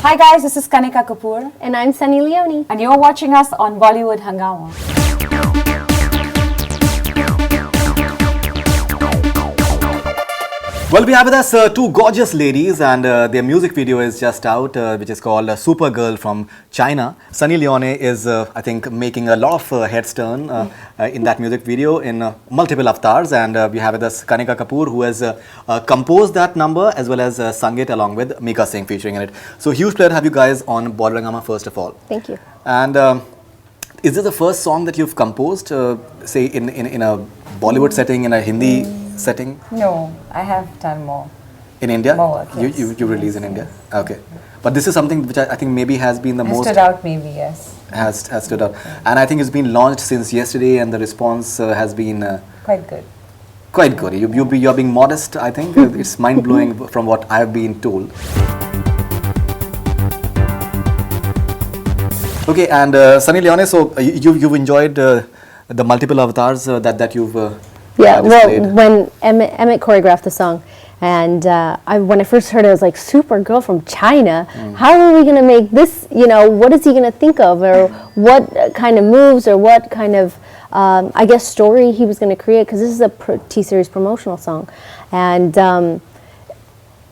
Hi guys, this is Kanika Kapoor. And I'm Sunny Leone. And you're watching us on Bollywood Hungama. Well, we have with us two gorgeous ladies, and their music video is just out, which is called Supergirl from China. Sunny Leone is, I think, making a lot of heads turn in that music video in multiple avatars, and we have with us Kanika Kapoor, who has composed that number as well as sung it along with Mika Singh featuring in it. So, huge pleasure to have you guys on Bollywood Hungama first of all. Thank you. And is this the first song that you've composed, say, in a Bollywood setting, in a Hindi setting? No, I have done more. In India? More, yes. You release in India? Okay. But this is something which I think maybe has been the most... stood out maybe, yes. Has stood out. And I think it's been launched since yesterday and the response has been... quite good. Quite good. You're being modest, I think. It's mind-blowing from what I've been told. Okay, and Sunny Leone, so you've enjoyed the multiple avatars that you've yeah, well, displayed. when Emmett choreographed the song, and when I first heard it, I was like, Supergirl from China? How are we going to make this, what is he going to think of, or what kind of moves, or what kind of, I guess, story he was going to create, because this is a T-Series promotional song. And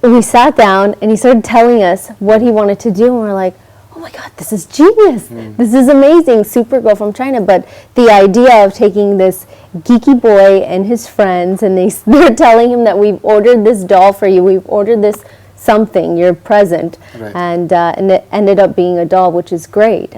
we sat down, and he started telling us what he wanted to do, and we're like, oh my God, this is genius. This is amazing, Supergirl from China. But the idea of taking this geeky boy and his friends, and they're telling him that we've ordered this doll for you, we've ordered this something, your present, right. And it ended up being a doll, which is great.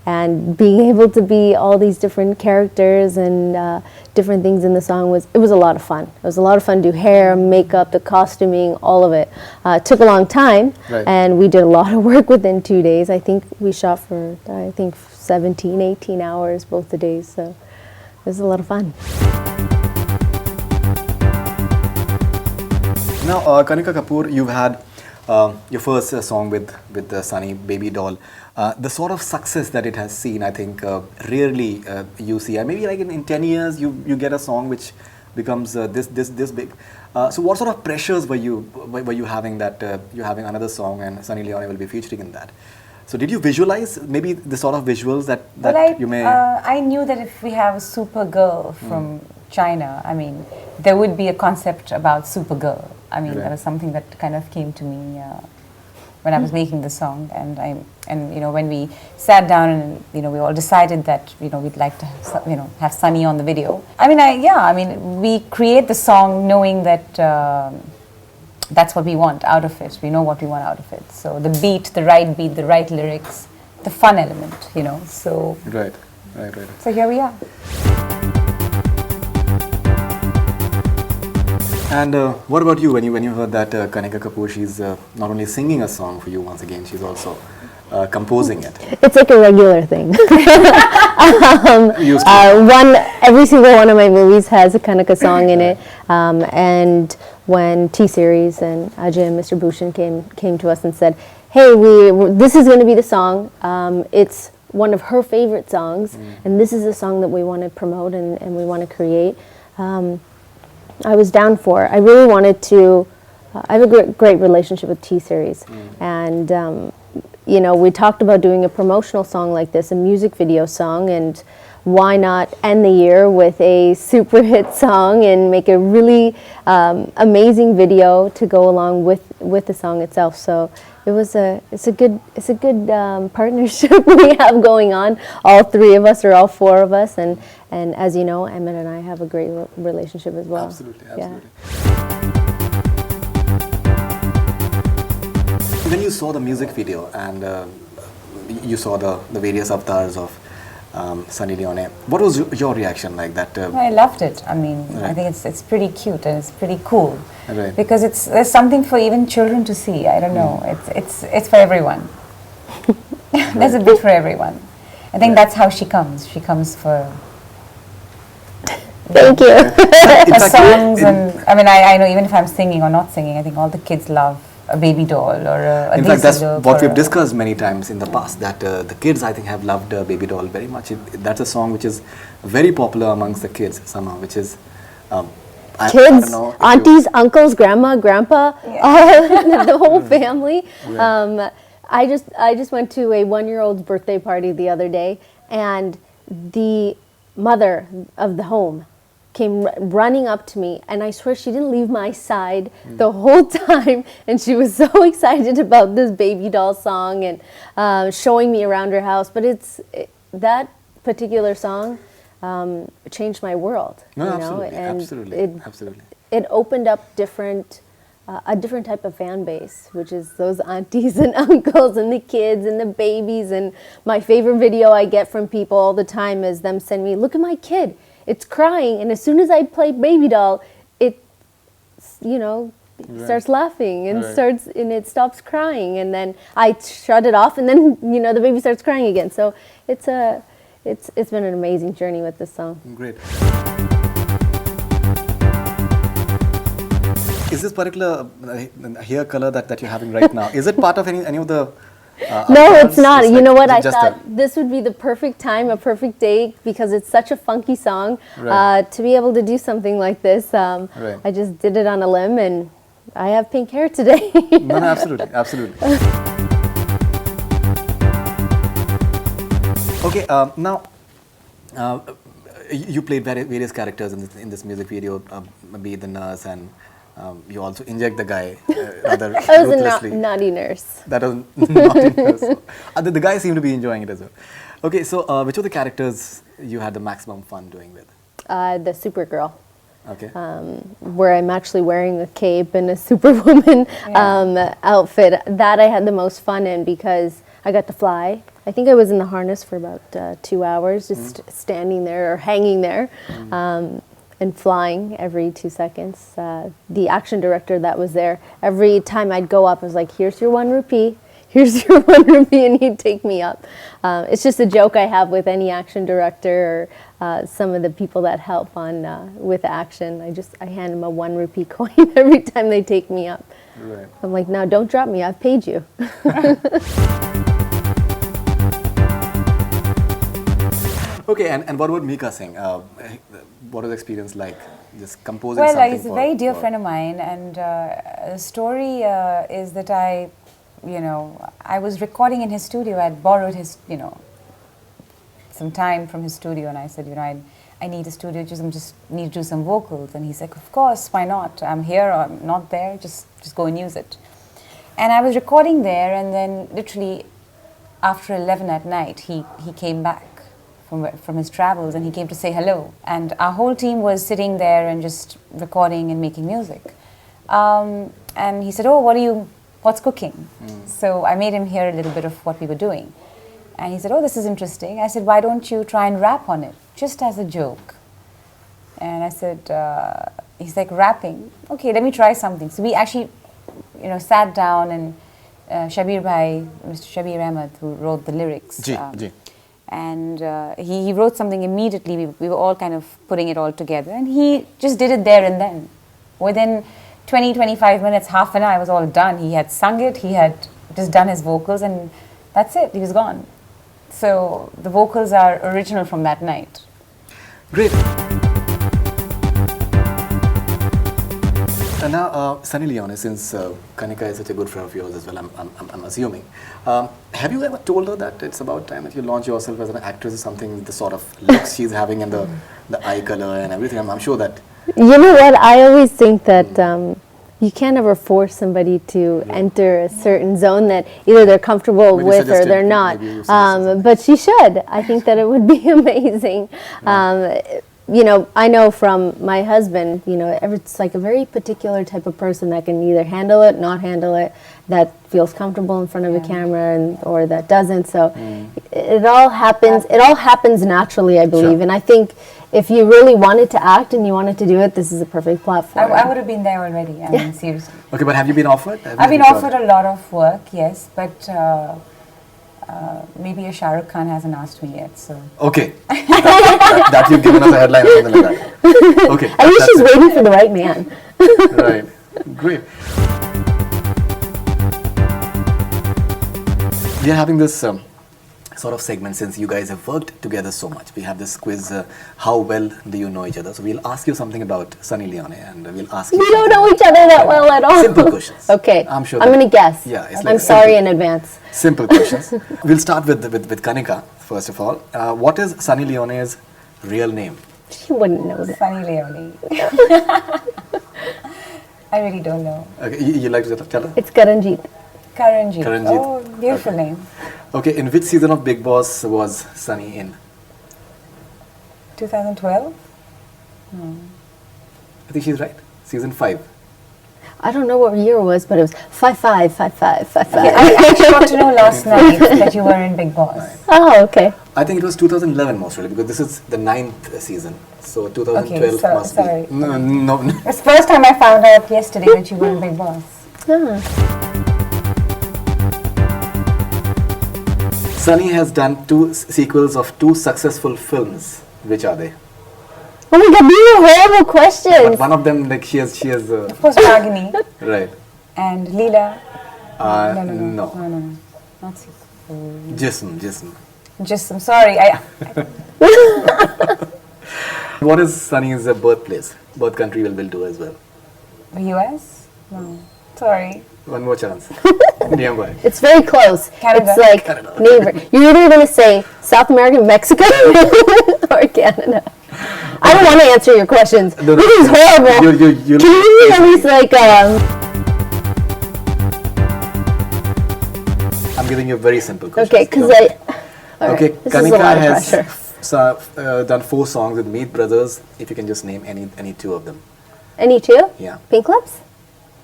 And being able to be all these different characters and different things in the song was a lot of fun. It was a lot of fun to do hair, makeup, the costuming, all of it. It took a long time, right. And we did a lot of work within 2 days. I think we shot for, 17, 18 hours both the days, so it was a lot of fun. Now, Kanika Kapoor, you've had your first song with Sunny, Baby Doll. The sort of success that it has seen, I think, rarely you see. And maybe like in 10 years, you get a song which becomes this big. So what sort of pressures were you having that you're having another song and Sunny Leone will be featuring in that? So did you visualize maybe the sort of visuals that you may... I knew that if we have a Supergirl from China, I mean, there would be a concept about Supergirl. I mean, right. That was something that kind of came to me when I was making the song, and when we sat down and we all decided that we'd like to have Sunny on the video. I mean, we create the song knowing that that's what we want out of it. We know what we want out of it. So the beat, the right lyrics, the fun element, So right. So here we are. And what about you when you heard that Kanika Kapoor, she's not only singing a song for you once again, she's also composing it? It's like a regular thing. Every single one of my movies has a Kanika song in it. And when T-Series and Ajay and Mr. Bhushan came to us and said, hey, this is going to be the song. It's one of her favorite songs, and this is a song that we want to promote and we want to create. I was down for it. I really wanted to. I have a great relationship with T-Series, and we talked about doing a promotional song like this, a music video song, and why not end the year with a super hit song and make a really amazing video to go along with the song itself. So it's a good partnership we have going on. All three of us, or all four of us, and as you know, Emmett and I have a great relationship as well. Absolutely. Yeah. When you saw the music video and you saw the various avatars of Sunny Leone, what was your reaction like that? I loved it. I mean, right. I think it's pretty cute and it's pretty cool. Right. Because there's something for even children to see. I don't know. It's for everyone. There's a bit for everyone. I think that's how she comes. She comes for... Thank you. for songs, and I mean, I know even if I'm singing or not singing, I think all the kids love a baby doll or a in fact, that's what we've discussed many times in the past, that the kids, I think, have loved Baby Doll very much. That's a song which is very popular amongst the kids somehow, which is kids, aunties, uncles, grandma, grandpa, the whole family. Right. I just went to a 1-year-old's birthday party the other day, and the mother of the home came running up to me, and I swear she didn't leave my side the whole time, and she was so excited about this baby doll song and showing me around her house. But that particular song changed my world. No, you know? absolutely, And absolutely, absolutely. It opened up a different type of fan base, which is those aunties and uncles and the kids and the babies. And my favorite video I get from people all the time is them send me, look at my kid, it's crying, and as soon as I play baby doll, it, you know, starts laughing and it stops crying, and then I shut it off, and then, you know, the baby starts crying again. So it's been an amazing journey with this song. Great. Is this particular hair color that you're having right now, is it part of any of the no, it's not. It's you know what? I just thought this would be the perfect time, a perfect day, because it's such a funky song, to be able to do something like this. I just did it on a limb, and I have pink hair today. No, absolutely, absolutely. Okay, now you played various characters in this music video, be the nurse, and you also inject the guy rather I was ruthlessly. a naughty nurse. That was naughty nurse. The guys seem to be enjoying it as well. Okay, so which of the characters you had the maximum fun doing with? The Supergirl. Okay. Where I'm actually wearing a cape and a Superwoman outfit. That I had the most fun in, because I got to fly. I think I was in the harness for about 2 hours, just standing there or hanging there, and flying every 2 seconds. The action director that was there, every time I'd go up, I was like, here's your 1 rupee, here's your 1 rupee, and he'd take me up. It's just a joke I have with any action director or some of the people that help on with action. I hand them a 1 rupee coin every time they take me up. Right. I'm like, no, don't drop me, I've paid you. Okay, and what would Mika sing? What was the experience like, just composing Well, something? he's a very dear friend of mine, and the story is that I was recording in his studio. I'd borrowed his, some time from his studio, and I said, I need a studio, just need to do some vocals. And he's like, of course, why not? I'm here, or I'm not there, just go and use it. And I was recording there, and then literally after 11 at night, he came back from his travels, and he came to say hello. And our whole team was sitting there and just recording and making music. And he said, oh, what's cooking? So I made him hear a little bit of what we were doing. And he said, oh, this is interesting. I said, why don't you try and rap on it, just as a joke? And I said, he's like, rapping? Okay, let me try something. So we actually, sat down, and Mr. Shabir Ahmed, who wrote the lyrics, and he wrote something immediately. We were all kind of putting it all together, and he just did it there and then. Within 20-25 minutes, half an hour, I was all done. He had sung it, he had just done his vocals, and that's it, he was gone. So the vocals are original from that night. Great. And now, Sunny Leone, since Kanika is such a good friend of yours as well, I'm assuming. Have you ever told her that it's about time that you launch yourself as an actress or something, the sort of looks she's having and the eye color and everything? I'm sure that... You know what, I always think that you can't ever force somebody to enter a certain zone that either they're comfortable with or they're not. But she should. I think that it would be amazing. I know from my husband, it's like a very particular type of person that can either handle it, not handle it, that feels comfortable in front of a camera or that doesn't. So it all happens naturally, I believe. And I think if you really wanted to act and you wanted to do it, this is a perfect platform. I would have been there already, I mean, seriously. Okay, but have you been offered? I've been offered a lot of work, yes, but maybe a Shah Rukh Khan hasn't asked me yet, so... Okay, that you've given us a headline or something like that. Okay. I think she's waiting for the right man. Right, great. We are having this sort of segment, since you guys have worked together so much. We have this quiz, how well do you know each other? So we'll ask you something about Sunny Leone, and we'll ask you. We don't know each other that well at all. Simple questions. Okay. I'm sure. I'm going to guess. Yeah. It's I'm like sorry in advance. Simple questions. We'll start with Kanika, first of all. What is Sunny Leone's real name? She wouldn't know that. Sunny Leone. I really don't know. Okay, you like to tell her? It's Karanjeet. Karanjeet. Karanjeet. Oh, beautiful Okay. name. Okay, in which season of Big Boss was Sunny in? 2012? I think she's right. Season 5. I don't know what year it was, but it was 5-5, 5-5, 5-5. I actually got to know last night that you were in Big Boss. Oh, okay. I think it was 2011 most really, because this is the 9th season. So 2012 Okay, must sorry. be. No. It's the first time I found out yesterday that you were in Big Boss. Ah. Sunny has done 2 sequels of 2 successful films. Which are they? Oh my god, these are horrible But questions. one of them, like she has Of course, Ragini right. and Leela. No. No. Not sequel. Jism. Just, I'm sorry. What is Sunny's birthplace? Birth country will do as well. US? No. Sorry. One more chance. Nearby. It's very close. Canada. It's like Canada. neighbor. You're either going to say South America, Mexico, or Canada. I don't want to answer your questions. No. This is horrible. You Can you at least like I'm giving you a very simple question. Okay, because Okay, this is a Kanika lot of has pressure. done 4 songs with Meet Brothers. If you can just name any 2 of them. Any two? Yeah. Pink Lips?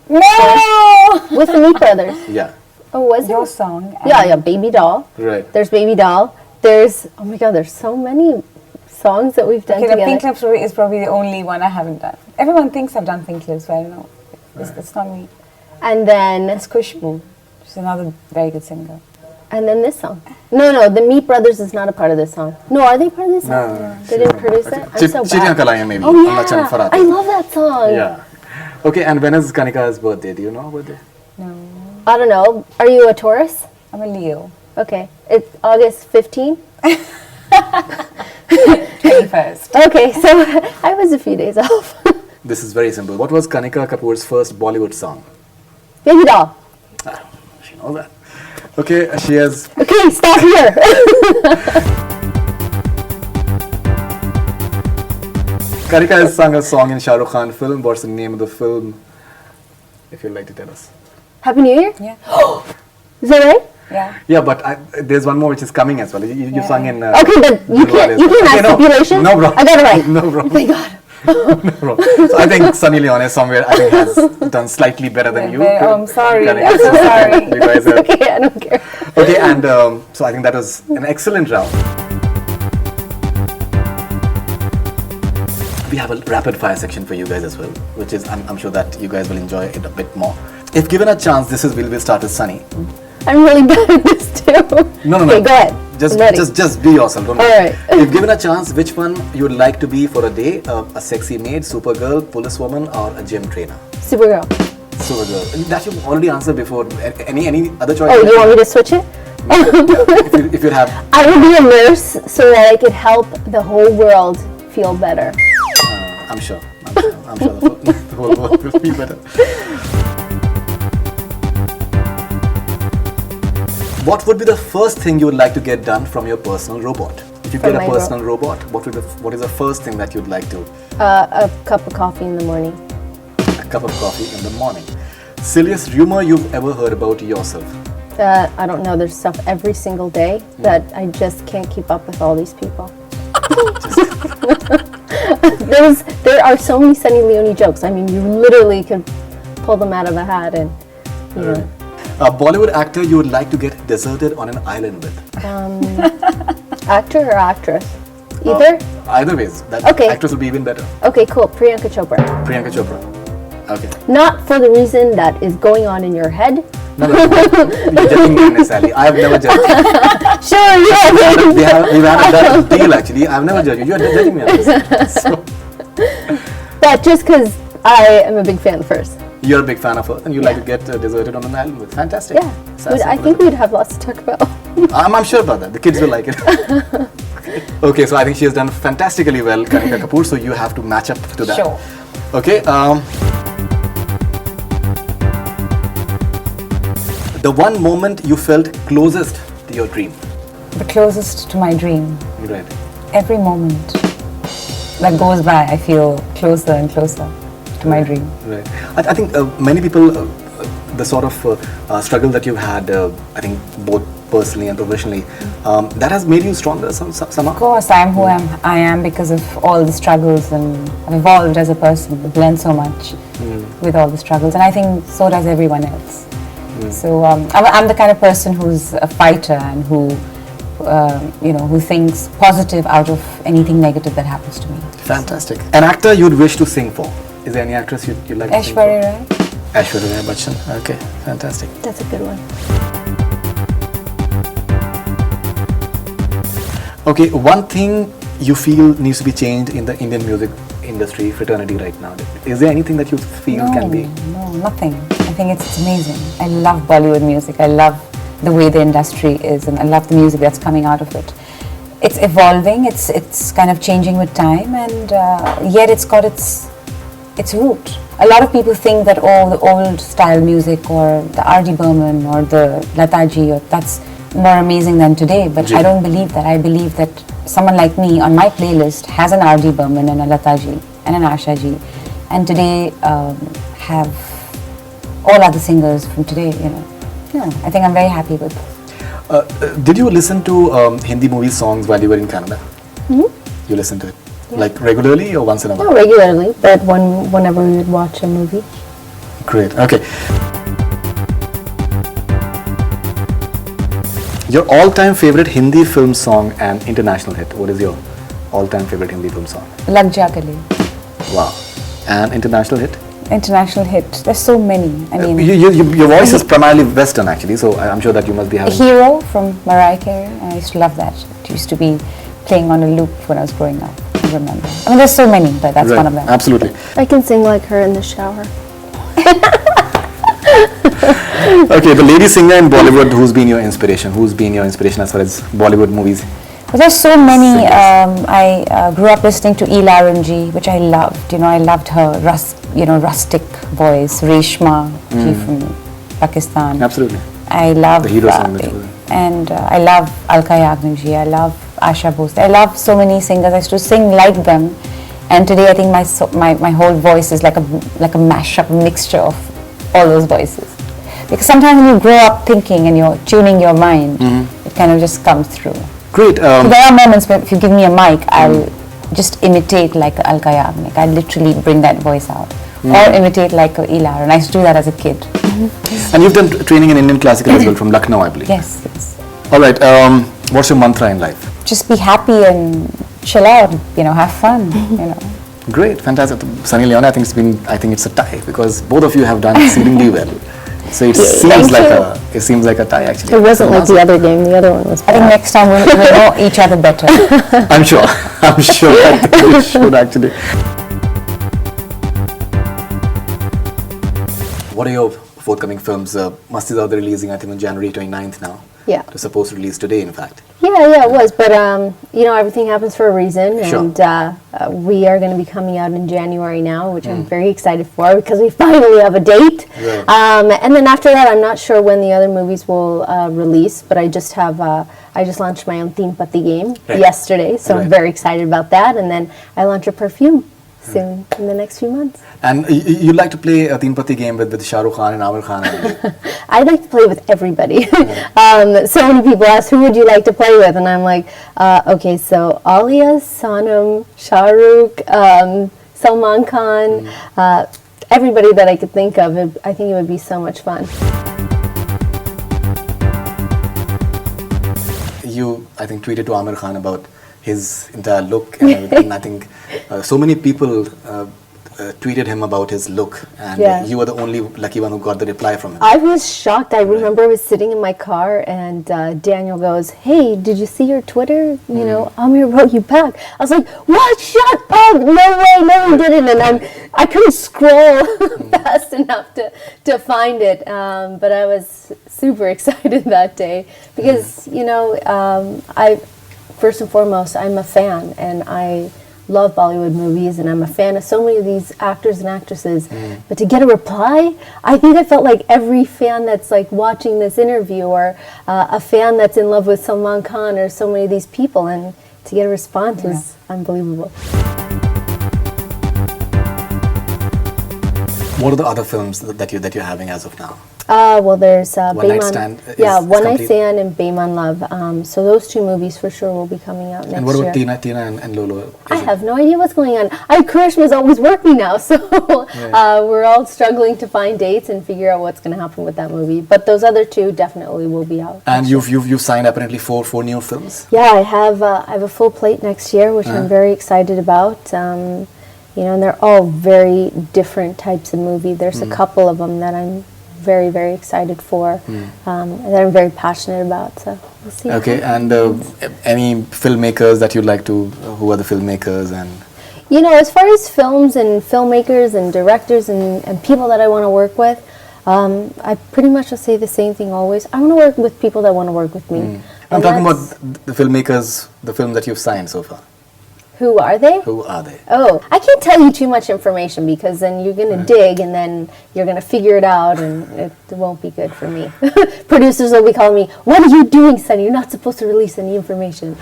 No! With the Meat Brothers. Yeah. Oh, was Your it? song. Yeah, Baby Doll. Right. There's Baby Doll. There's, oh my god, there's so many songs that we've done Okay, the together. Pink Lips is probably the only one I haven't done. Everyone thinks I've done Pink Lips, but I don't know. It's not me. And then It's Kushbu. She's another very good singer. this song. No, the Meat Brothers is not a part of this song. No, are they part of this song? No. They didn't produce it? I'm so Chiriyan bad. Kalaiyan maybe. Oh Allah Chand yeah, Farhat. I love that song. Yeah. Okay, and when is Kanika's birthday? Do you know her birthday? No. I don't know. Are you a Taurus? I'm a Leo. Okay. It's August 15? 21st. Okay, so I was a few days off. This is very simple. What was Kanika Kapoor's first Bollywood song? Baby Doll. She knows that. Okay, she has. Okay, stop here. Kanika has sung a song in Shah Rukh Khan film. What's the name of the film? If you'd like to tell us. Happy New Year? Yeah. Is that right? Yeah. Yeah, but there's one more which is coming as well. You Yeah. sung in. Okay, but you can't have stipulations? No, bro. I got it right. No, bro. Oh my god. No, bro. So I think Sunny Leone somewhere I think has done slightly better than you. Oh, I'm sorry. Kanika. I'm so sorry. You guys are. Okay, I don't care. Okay, and so I think that was an excellent round. We have a rapid fire section for you guys as well, which is I'm sure that you guys will enjoy it a bit more. If given a chance, we'll start with Sunny. I'm really bad at this too. No. Okay, go ahead. Just I'm ready. just be yourself. Don't All worry. right. If given a chance, which one you would like to be for a day? A sexy maid, supergirl, policewoman, or a gym trainer? Supergirl. Supergirl. That you've already answered before. Any other choice? Oh, you want me to switch it? if you have. I would be a nurse so that I could help the whole world feel better. I'm sure the whole world will be better. What would be the first thing you would like to get done from your personal robot? If you From get a my personal robot, what is the first thing that you'd like to? A cup of coffee in the morning. A cup of coffee in the morning. Silliest rumor you've ever heard about yourself? I don't know. There's stuff every single day that I just can't keep up with all these people. There are so many Sunny Leone jokes. I mean, you literally could pull them out of a hat and, you know. A Bollywood actor you would like to get deserted on an island with? Actor or actress? Either? Either ways. That Okay. actress will be even better. Okay, cool. Priyanka Chopra. Priyanka Chopra. Okay. Not for the reason that is going on in your head. No. You're judging me, Miss Sally. I have never judged you. Sure, yeah. We've had a deal actually. I've never judged you. You're judging me on this. So, But just because I am a big fan first. you're a big fan of her and you like to get deserted on an album with. Fantastic. Yeah, I think we'd have lots to talk about. I'm sure about that. The kids will like it. Okay, so I think she has done fantastically well, Kanika Kapoor, so you have to match up to that. Sure. Okay. The one moment you felt closest to your dream. The closest to my dream. Right. Every moment that goes by, I feel closer and closer to my dream. Right. I think many people, the sort of struggle that you've had, I think both personally and professionally, that has made you stronger somehow? Of course, I am who I am because of all the struggles, and I've evolved as a person. I've learned so much with all the struggles, and I think so does everyone else. So I'm the kind of person who's a fighter and who thinks positive out of anything negative that happens to me. Fantastic. An actor you'd wish to sing for? Is there any actress you'd like to sing for? Shahryar. Aishwarya Bachchan. Okay, fantastic. That's a good one. Okay, one thing you feel needs to be changed in the Indian music industry fraternity right now. Is there anything that you feel can be? No, nothing. I think it's amazing. I love Bollywood music. I love the way the industry is, and I love the music that's coming out of it. It's evolving. It's kind of changing with time, and yet it's got its root. A lot of people think that the old style music or the R.D. Burman or the Lataji, that's more amazing than today, but I don't believe that. I believe that someone like me on my playlist has an R.D. Burman and a Lataji and an Ashaji, and today have all other singers from today, I think I'm very happy with. Did you listen to Hindi movie songs while you were in Canada? Mm-hmm. You listened to it? Yeah. Like regularly or once in a while? Not regularly, but whenever we would watch a movie. Great, okay. Your all-time favorite Hindi film song and international hit. What is your all-time favorite Hindi film song? Lag Ja Gale. Wow. And international hit? International hit. There's so many. I mean, your voice is primarily Western actually, so I'm sure that you must be having... Hero from Mariah Carey. I used to love that. It used to be playing on a loop when I was growing up. I remember. I mean, there's so many, but that's one of them. Absolutely. I can sing like her in the shower. Okay, the lady singer in Bollywood, who's been your inspiration? Who's been your inspiration as far as Bollywood movies? Well, there's so many. I grew up listening to Elaranji, which I loved. I loved her rustic voice. Reshma ji from Pakistan. Absolutely. I love the hero song. And I love Alka Yagnik ji. I love Asha Bhosle. I love so many singers. I used to sing like them. And today I think my whole voice is like a mashup, mixture of all those voices. Because sometimes when you grow up thinking and you're tuning your mind, it kind of just comes through. Great. So there are moments where if you give me a mic, I'll just imitate like Alka Yagnik. I literally bring that voice out. Or imitate like a Ilar. And I used to do that as a kid. And you've done training in Indian classical as well from Lucknow, I believe. Yes. All right. What's your mantra in life? Just be happy and chill out, have fun, Great, fantastic. Sunny, Leone, I think it's a tie because both of you have done exceedingly well. So it seems like a tie actually. It wasn't like the other game. The other one was bad. I think next time we'll know each other better. I'm sure that we should actually. What are your forthcoming films? Mastizaade releasing, I think, on January 29th now. Yeah. It's supposed to release today, in fact. Yeah, it was. But, everything happens for a reason. Sure. And we are going to be coming out in January now, which I'm very excited for because we finally have a date. Right. And then after that, I'm not sure when the other movies will release, but I just launched my own Teen Patti game yesterday. So I'm very excited about that. And then I launch a perfume soon in the next few months. And you'd like to play a Teen Patti game with Shah Rukh Khan and Aamir Khan, I believe. I'd like to play with everybody. So many people ask, who would you like to play with? And I'm like, okay, so Alia, Sonam, Shah Rukh, Salman Khan, everybody that I could think of. I think it would be so much fun. You, I think, tweeted to Aamir Khan about his entire look and everything. I think so many people tweeted him about his look, and Yeah. you were the only lucky one who got the reply from him. I was shocked. I remember I was sitting in my car and Daniel goes, "Hey, did you see your Twitter? You know, Aamir wrote you back." I was like, "What? Shut up! No way! No, he didn't." And I couldn't scroll fast enough to find it, but I was super excited that day because I first and foremost I'm a fan and I love Bollywood movies and I'm a fan of so many of these actors and actresses, but to get a reply, I think I felt like every fan that's like watching this interview or a fan that's in love with Salman Khan or so many of these people, and to get a response was unbelievable. What are the other films that you're having as of now? Well, there's One Night Stand is One Night complete. Stand and Beiimaan Love. So those two movies for sure will be coming out next year. And what about Tina and Lolo? I have no idea what's going on. Karishma's always working now, so we're all struggling to find dates and figure out what's going to happen with that movie. But those other two definitely will be out. And you've signed apparently four new films. Yeah, I have a full plate next year, which I'm very excited about. And they're all very different types of movie. There's a couple of them that I'm very, very excited for, and that I'm very passionate about. So we'll see. Okay, and any filmmakers that you'd like to? Who are the filmmakers and? As far as films and filmmakers and directors and people that I want to work with, I pretty much will say the same thing always. I want to work with people that want to work with me. I'm talking about the filmmakers, the films that you've signed so far. Who are they? Who are they? Oh, I can't tell you too much information because then you're going to dig and then you're going to figure it out and it won't be good for me. Producers will be calling me, "What are you doing, Sunny? You're not supposed to release any information."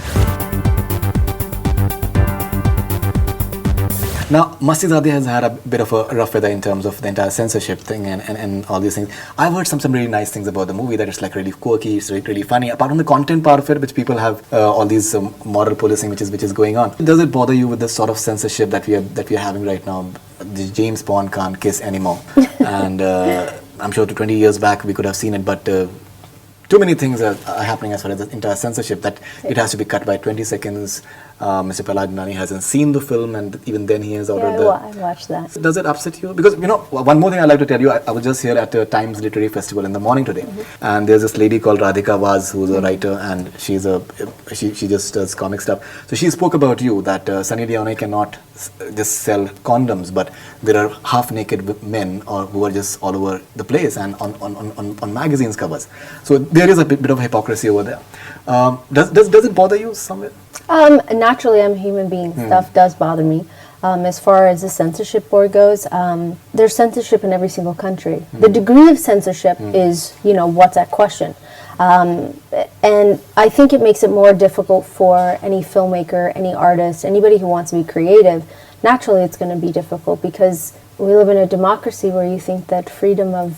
Now, Mastizaade has had a bit of a rough weather in terms of the entire censorship thing and all these things. I've heard some really nice things about the movie, that it's like really quirky, it's really funny. Apart from the content part of it, which people have all these moral policing which is going on. Does it bother you with the sort of censorship that we're having right now? The James Bond can't kiss anymore. And I'm sure 20 years back we could have seen it, but too many things are happening as far as the entire censorship that it has to be cut by 20 seconds. Mr. Prahlad Nani hasn't seen the film, and even then he has ordered I watched that. Does it upset you? Because, one more thing I'd like to tell you, I was just here at the Times Literary Festival in the morning today, and there's this lady called Radhika Vaz, who's a writer, and she just does comic stuff. So she spoke about you, that Sunny Leone cannot just sell condoms, but there are half-naked men who are just all over the place and on magazines covers. So there is a bit of hypocrisy over there. Does it bother you somewhere? Naturally, I'm a human being. Stuff does bother me. As far as the censorship board goes, there's censorship in every single country. The degree of censorship is, what's at question. And I think it makes it more difficult for any filmmaker, any artist, anybody who wants to be creative. Naturally, it's going to be difficult because we live in a democracy where you think that freedom of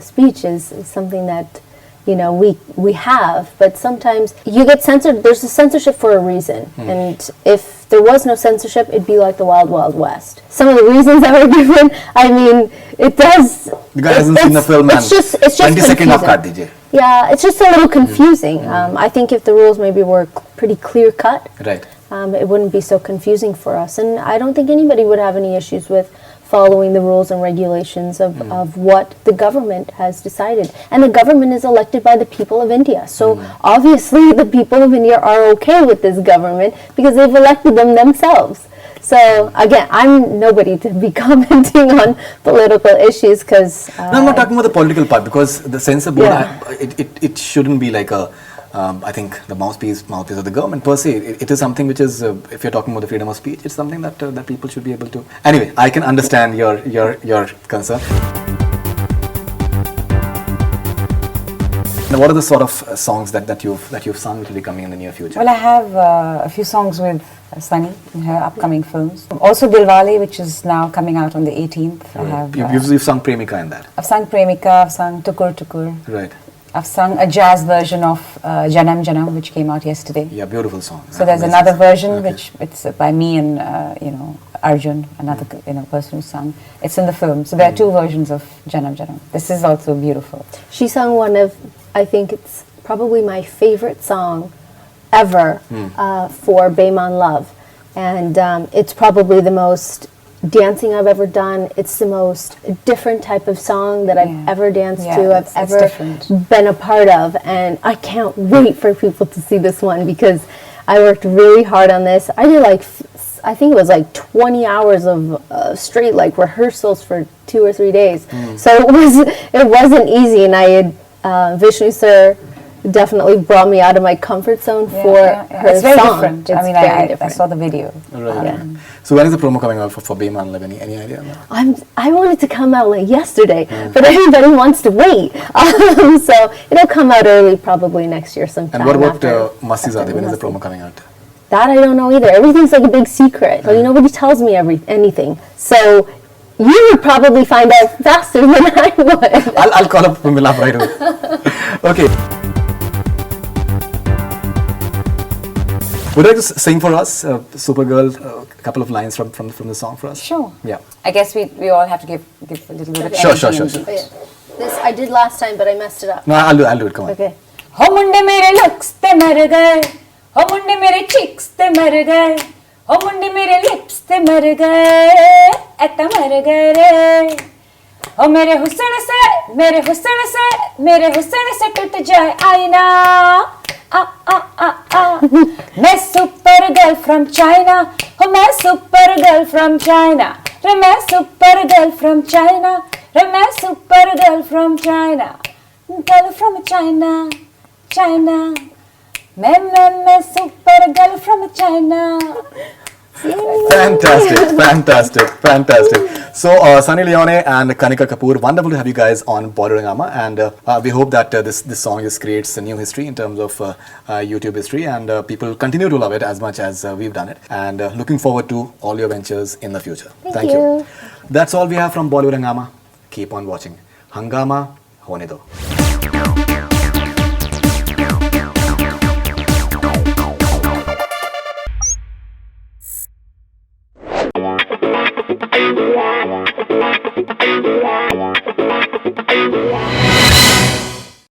speech is something that we have, but sometimes you get censored. There's a censorship for a reason, and if there was no censorship, it'd be like the Wild Wild West. Some of the reasons that were given, I mean, it does. The guy hasn't seen the film, it's just 20 second off card, DJ. Yeah, it's just a little confusing. I think if the rules maybe were pretty clear cut, right, it wouldn't be so confusing for us, and I don't think anybody would have any issues with following the rules and regulations of what the government has decided. And the government is elected by the people of India. So obviously the people of India are okay with this government because they've elected them themselves. So again, I'm nobody to be commenting on political issues because... no, I'm not talking about the political part because the censor board, it shouldn't be like a... I think the mouthpiece of the government per se. It is something which is, if you're talking about the freedom of speech, it's something that that people should be able to. Anyway, I can understand your concern. Now, what are the sort of songs that you've sung which will be coming in the near future? Well, I have a few songs with Sunny in her upcoming films. Also Dilwale, which is now coming out on the 18th. Right. I have, you've sung Premika in that. I've sung Premika, I've sung Tukur Tukur. Right. I've sung a jazz version of Janam Janam, which came out yesterday. Yeah, beautiful song. So there's another version which it's by me and Arjun, another person who sung. It's in the film. So there are two versions of Janam Janam. This is also beautiful. She sung one of, I think it's probably my favorite song ever for Beiimaan Love. And it's probably the most dancing I've ever done. It's the most different type of song that I've ever danced to, I've ever been a part of, and I can't wait for people to see this one because I worked really hard on this. I did like, I think it was like 20 hours of straight like rehearsals for 2 or 3 days. So it wasn't easy, and I had Vishnu sir definitely brought me out of my comfort zone for her it's very song. different. It's I mean, I saw the video. Right. So when is the promo coming out for Beiimaan Love? Any idea? I wanted to come out like yesterday, but everybody wants to wait. So it'll come out early, probably next year sometime. And what about Mastizaade? When is the promo coming out? That I don't know either. Everything's like a big secret. Like, nobody tells me anything. So you would probably find out faster than I would. I'll call up Milap right away. Okay. Would you like to sing for us, Supergirl, a couple of lines from the song for us? Sure. Yeah. I guess we all have to give a little bit of Sure. energy and beat. Oh, yeah. This I did last time, but I messed it up. No, I'll do it. Come on. Okay. हो मुंडे मेरे looks ते मर गए, हो मुंडे मेरे cheeks ते मर गए, हो मुंडे मेरे lips ते मर गए, ऐता मर गए रे। हो मेरे हुस्न से टूट जाए आईना, मैं सुपर गर्ल फ्रॉम चाइना, हो मैं सुपर गर्ल फ्रॉम चाइना, रे मैं सुपर गर्ल फ्रॉम चाइना, रे मैं super girl from China, girl from China, China, मैं super girl from China. Fantastic. So, Sunny Leone and Kanika Kapoor, wonderful to have you guys on Bollywood Hungama, and we hope that this song just creates a new history in terms of YouTube history, and people continue to love it as much as we've done it, and looking forward to all your ventures in the future. Thank you. That's all we have from Bollywood Hungama. Keep on watching. Hungama hone do.